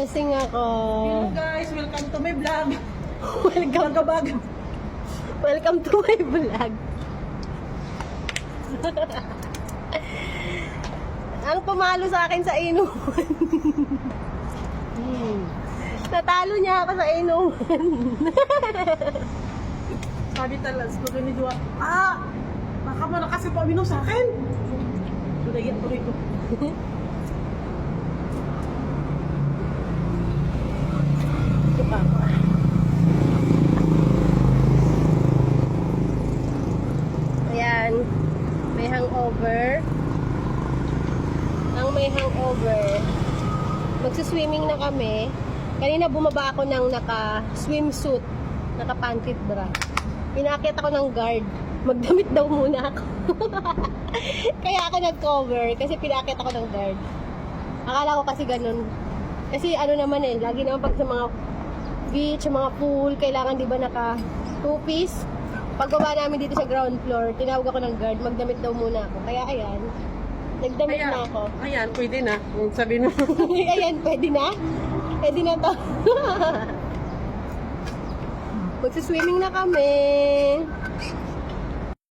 Lasing ako. Hello guys, welcome to my vlog. Welcome to, Bagabag. welcome to my vlog. Ang pumalo sa akin sa inuman. Natalo niya ako sa inuman. Sabi talaga, sabi ni Dua, baka mo na kasi paminom sa akin. Tuloy ko. Ito pa ako. Ayan. May hangover. Ang may hangover. Magsuswimming na kami. Kanina bumaba ako ng naka-swimsuit. Naka-pantit bra. Pinakit ako ng guard. Magdamit daw muna ako. Kaya ako nag-cover. Kasi pinakit ako ng guard. Akala ko kasi ganun. Kasi ano naman lagi naman pag sa mga beach, sa mga pool, kailangan di ba naka two-piece. Pagbaba namin dito sa ground floor, tinawag ako ng guard, magdamit daw muna ako. Kaya ayan, nagdamit na ako. Ayan, pwede na. Sabi na. Ayan, pwede na? Pwede na to. Magsiswimming na kami.